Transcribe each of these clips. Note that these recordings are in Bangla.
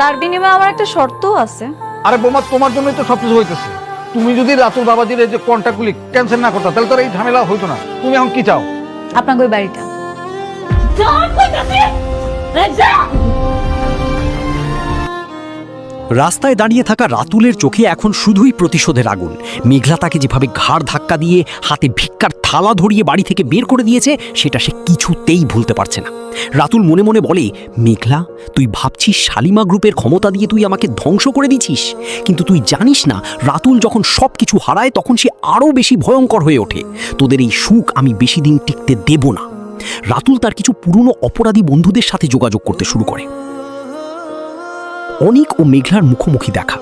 তার বিনিময়ে আমার একটা শর্তও আছে। আরে বোমা, তোমার জন্যই তো সবকিছু হইতেছে। তুমি যদি রাতুল বাবাজির এই যে কন্ট্যাক্টগুলি ক্যান্সেল না করতা তাহলে তো আর এই ঝামেলা হইতো না। তুমি এখন কি চাও? আপনাকে ওই বাড়িটা। রাস্তায় দাঁড়িয়ে থাকা রাতুলের চোখে এখন শুধুই প্রতিশোধের আগুন। মেঘলা তাকে যেভাবে ঘাড় ধাক্কা দিয়ে হাতে ভিক্ষার থালা ধরিয়ে বাড়ি থেকে বের করে দিয়েছে সেটা সে কিছুতেই ভুলতে পারছে না। রাতুল মনে মনে বলে, মেঘলা, তুই ভাবছিস শালিমা গ্রুপের ক্ষমতা দিয়ে তুই আমাকে ধ্বংস করে দিছিস, কিন্তু তুই জানিস না রাতুল যখন সব কিছু হারায় তখন সে আরও বেশি ভয়ঙ্কর হয়ে ওঠে। তোদের এই সুখ আমি বেশি দিন টিকতে দেব না। রাতুল তার কিছু পুরনো অপরাধী বন্ধুদের সাথে যোগাযোগ করতে শুরু করে। অনিক ও মেঘলার মুখোমুখি দেখা।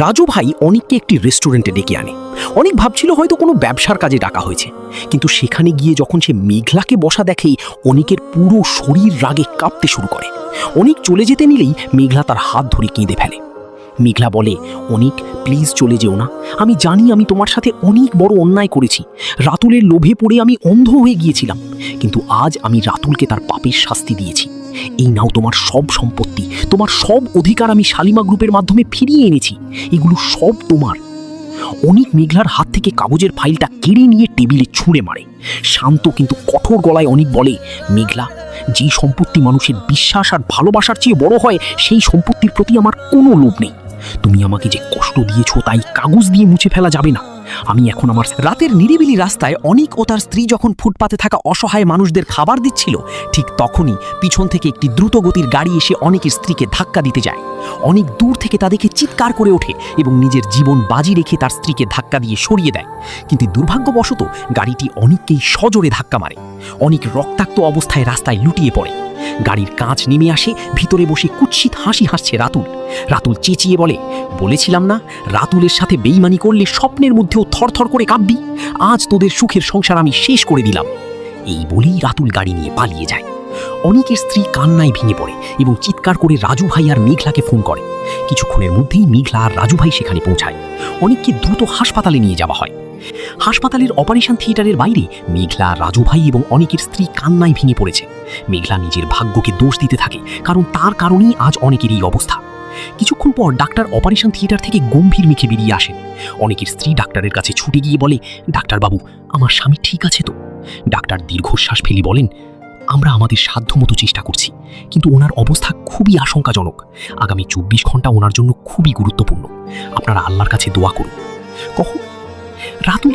রাজু ভাই অনিককে একটি রেস্টুরেন্টে ডেকে আনে। অনিক ভাবছিল হয়তো কোনো ব্যবসার কাজে ডাকা হয়েছে, কিন্তু সেখানে গিয়ে যখন সে মেঘলাকে বসা দেখেই অনিকের পুরো শরীর রাগে কাঁপতে শুরু করে। অনিক চলে যেতে নিলেই মেঘলা তার হাত ধরে কেঁদে ফেলে। মেঘলা বলে, অনিক, প্লিজ চলে যেও না। আমি জানি আমি তোমার সাথে অনেক বড় অন্যায় করেছি। রাতুলের লোভে পড়ে আমি অন্ধ হয়ে গিয়েছিলাম, কিন্তু আজ আমি রাতুলকে তার পাপের শাস্তি দিয়েছি। এই নাও তোমার সব সম্পত্তি, তোমার সব অধিকার আমি শালিমা গ্রুপের মাধ্যমে ফিরিয়ে এনেছি। এগুলো সব তোমার। অনিক মেঘলার হাত থেকে কাগজের ফাইলটা কেড়ে নিয়ে টেবিলে ছুঁড়ে মারে। শান্ত কিন্তু কঠোর গলায় অনিক বলে, মেঘলা, যেই সম্পত্তি মানুষের বিশ্বাস আর ভালোবাসার চেয়ে বড় হয় সেই সম্পত্তির প্রতি আমার কোনো লোভ নেই। তুমি আমাকে যে কষ্ট দিয়েছো তাই কাগজ দিয়ে মুছে ফেলা যাবে না। আমি এখন আমার রাতের নিরিবিলি রাস্তায় অনিক ও তার স্ত্রী যখন ফুটপাতে থাকা অসহায় মানুষদের খাবার দিচ্ছিল, ঠিক তখনই পিছন থেকে একটি দ্রুতগতির গাড়ি এসে অনিকের স্ত্রীকে ধাক্কা দিতে যায়। অনিক দূর থেকে তা দেখে চিৎকার করে ওঠে এবং নিজের জীবন বাজি রেখে তার স্ত্রীকে ধাক্কা দিয়ে সরিয়ে দেয়। কিন্তু দুর্ভাগ্যবশত গাড়িটি অনিককেই সজোরে ধাক্কা মারে। অনিক রক্তাক্ত অবস্থায় রাস্তায় লুটিয়ে পড়ে। গাড়ির কাঁচ নেমে আসে, ভিতরে বসে কুৎসিত হাসি হাসছে রাতুল। রাতুল চেঁচিয়ে বলে, বলেছিলাম না রাতুলের সাথে বেইমানি করলে স্বপ্নের মধ্যেও থরথর করে কাঁপবি। আজ তোদের সুখের সংসার আমি শেষ করে দিলাম। এই বলেই রাতুল গাড়ি নিয়ে পালিয়ে যায়। অনিকের স্ত্রী কান্নায় ভেঙে পড়ে এবং চিৎকার করে রাজু ভাই আর মেঘলাকে ফোন করে। কিছুক্ষণের মধ্যেই মেঘলা আর রাজু ভাই সেখানে পৌঁছায়। অনিককে দ্রুত হাসপাতালে নিয়ে যাওয়া হয়। হাসপাতালের অপারেশন থিয়েটারের বাইরে মেঘলা, রাজু ভাই এবং অনিকের স্ত্রী কান্নায় ভেঙে পড়েছে। মেঘলা নিজের ভাগ্যকে দোষ দিতে থাকে, কারণ তার কারণেই আজ অনেকের এই অবস্থা। কিছুক্ষণ পর ডাক্তার অপারেশন থিয়েটার থেকে গম্ভীর মুখে বেরিয়ে আসেন। অনেকের স্ত্রী ডাক্তারের কাছে ছুটে গিয়ে বলে, ডাক্তারবাবু, আমার স্বামী ঠিক আছে তো? ডাক্তার দীর্ঘশ্বাস ফেলে বলেন, আমরা আমাদের সাধ্যমতো চেষ্টা করছি, কিন্তু ওনার অবস্থা খুবই আশঙ্কাজনক। আগামী 24 ঘন্টা ওনার জন্য খুবই গুরুত্বপূর্ণ। আপনারা আল্লাহর কাছে দোয়া করুন। রাতুল